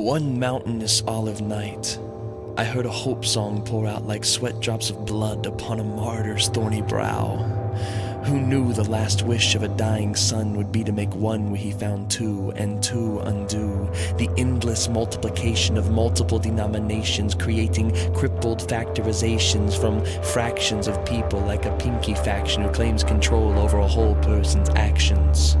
One mountainous olive night, I heard a hope song pour out like sweat drops of blood upon a martyr's thorny brow. Who knew the last wish of a dying son would be to make one where he found two, and two undo the endless multiplication of multiple denominations, creating crippled factorizations from fractions of people, like a pinky faction who claims control over a whole person's actions.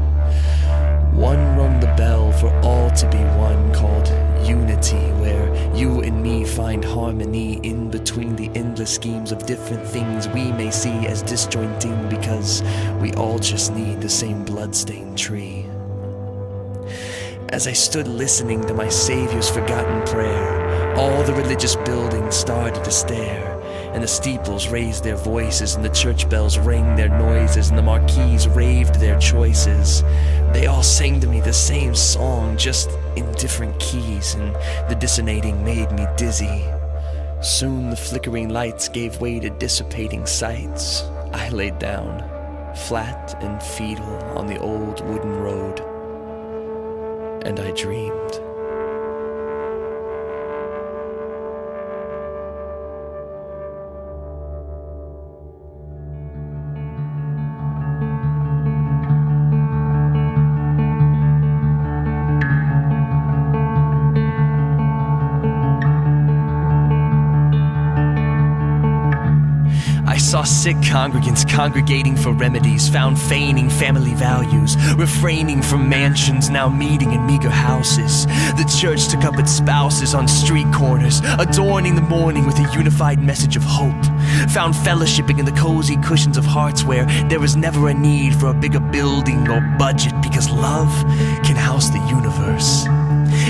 One rung the bell for all to be one, called unity, where you and me find harmony in between the endless schemes of different things we may see as disjointing, because we all just need the same bloodstained tree. As I stood listening to my Savior's forgotten prayer, all the religious buildings started to stare, and the steeples raised their voices, and the church bells rang their noises, and the marquees raved their choices. They all sang to me the same song, just in different keys, and the dissonating made me dizzy. Soon the flickering lights gave way to dissipating sights. I laid down, flat and fetal, on the old wooden road, and I dreamed. I saw sick congregants congregating for remedies, found feigning family values, refraining from mansions, now meeting in meager houses. The church took up its spouses on street corners, adorning the morning with a unified message of hope. Found fellowshipping in the cozy cushions of hearts where there was never a need for a bigger building or budget, because love can house the universe.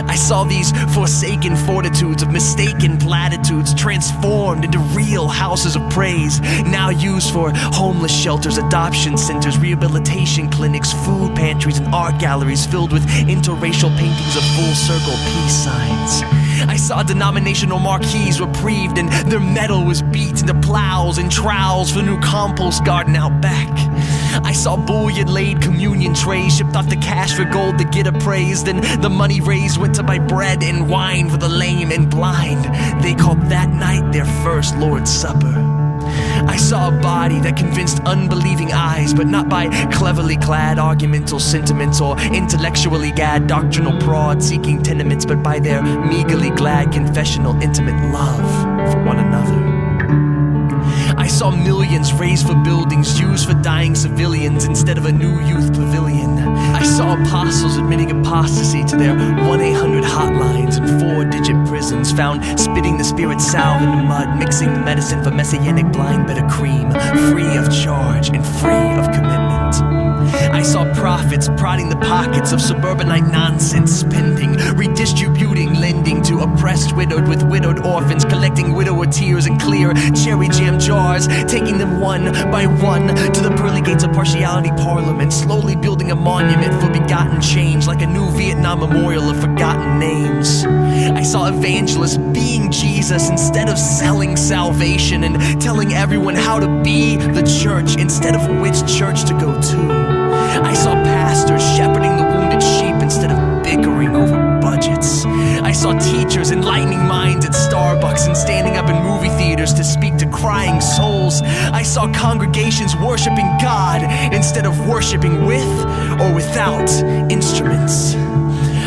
I saw these forsaken fortitudes of mistaken platitudes transformed into real houses of praise, now used for homeless shelters, adoption centers, rehabilitation clinics, food pantries, and art galleries filled with interracial paintings of full-circle peace signs. I saw denominational marquees reprieved, and their metal was beat into plows and trowels for the new compost garden out back. I saw bullion-laid communion trays shipped off to cash for gold to get appraised, and the money raised went to buy bread and wine for the lame and blind. They called that night their first Lord's Supper. I saw a body that convinced unbelieving eyes, but not by cleverly clad argumental sentiments or intellectually gad doctrinal prod seeking tenements, but by their meagerly glad confessional intimate love for one another. I saw millions raised for buildings used for dying civilians instead of a new youth pavilion. I saw apostles admitting apostasy to their 1-800 hotlines and 4-digit prisons, found spitting the spirit salve into mud, mixing the medicine for messianic blind better cream, free of charge and free of commitment. I saw prophets prodding the pockets of suburbanite nonsense spending, redistributing lending to oppressed widowed with widowed orphans, collecting widower tears in clear cherry jam jars, taking them one by one to the pearly gates of partiality parliament, slowly building a monument for begotten change, like a new Vietnam memorial of forgotten names. I saw evangelists being Jesus instead of selling salvation, and telling everyone how to be the church instead of which church to go to. I saw pastors shepherding the wounded sheep instead of bickering over budgets. I saw teachers enlightening minds at Starbucks and standing up in movie theaters to speak to crying souls. I saw congregations worshiping God instead of worshiping with or without instruments.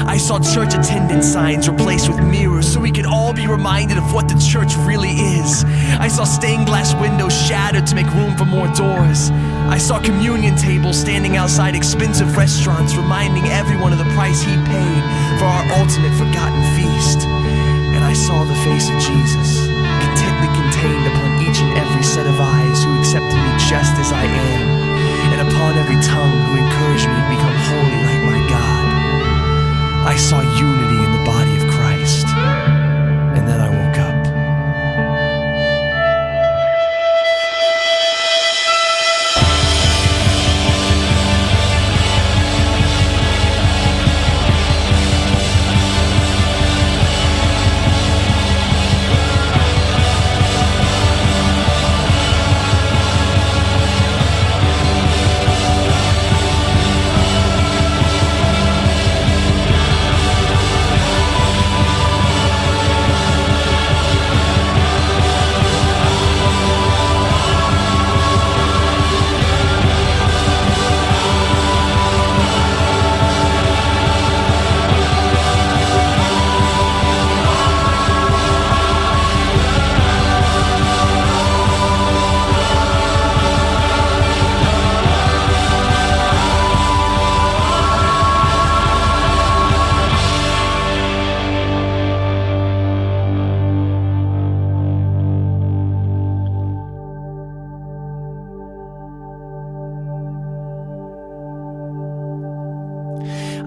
I saw church attendance signs replaced with mirrors so we could all be reminded of what the church really is. I saw stained glass windows shattered to make room for more doors. I saw communion tables standing outside expensive restaurants, reminding everyone of the price he paid for our ultimate forgotten feast. And I saw the face of Jesus, contently contained upon each and every set of eyes who accepted me just as I am, and upon every tongue who encouraged me to become holy like my God. I saw unity in the body of Christ, and then I woke up.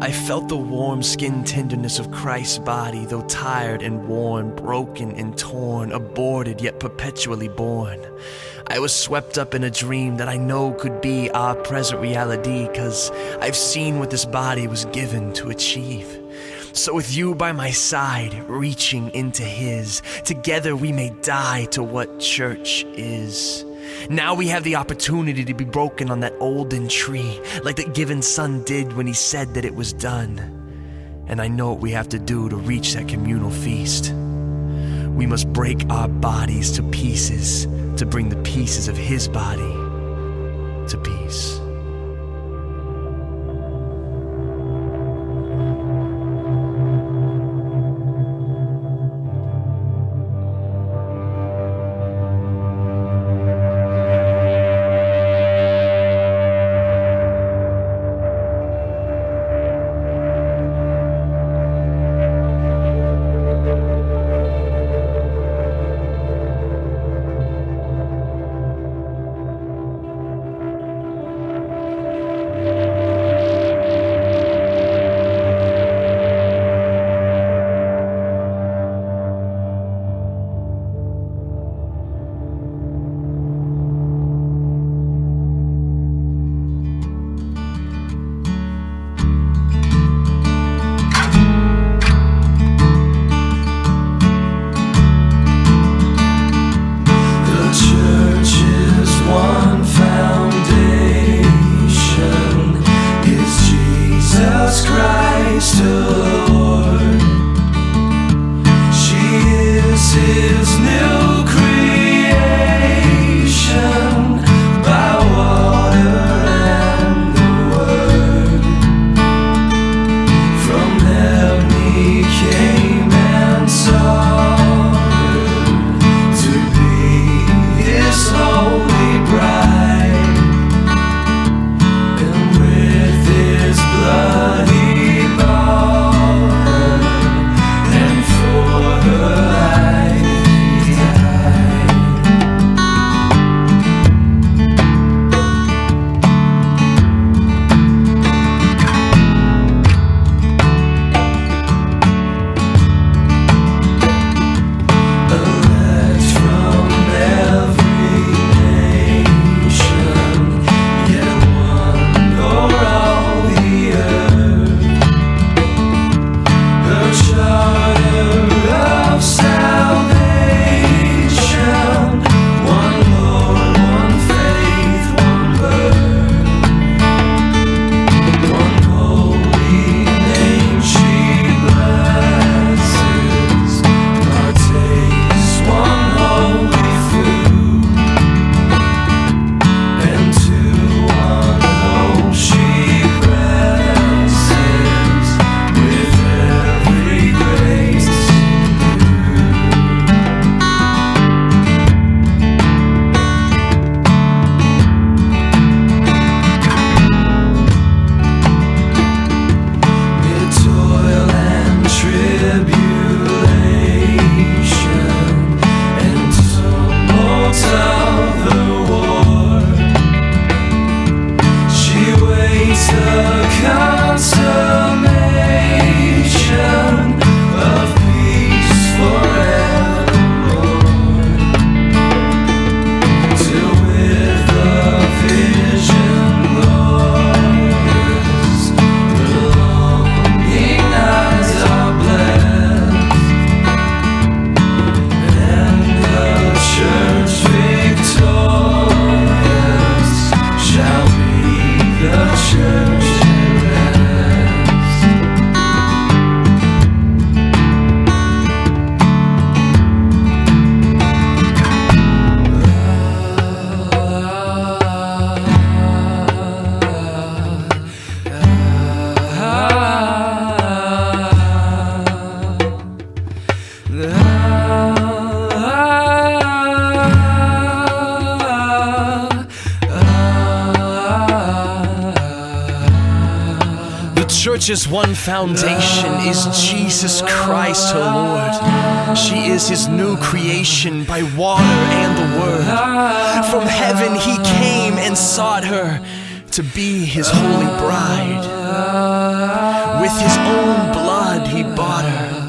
I felt the warm skin tenderness of Christ's body, though tired and worn, broken and torn, aborted yet perpetually born. I was swept up in a dream that I know could be our present reality, 'cause I've seen what this body was given to achieve. So with you by my side, reaching into his, together we may die to what church is. Now we have the opportunity to be broken on that olden tree, like that given son did when he said that it was done. And I know what we have to do to reach that communal feast. We must break our bodies to pieces to bring the pieces of his body to peace. Church's one foundation is Jesus Christ, her Lord. She is his new creation by water and the word. From heaven he came and sought her to be his holy bride. With his own blood he bought her.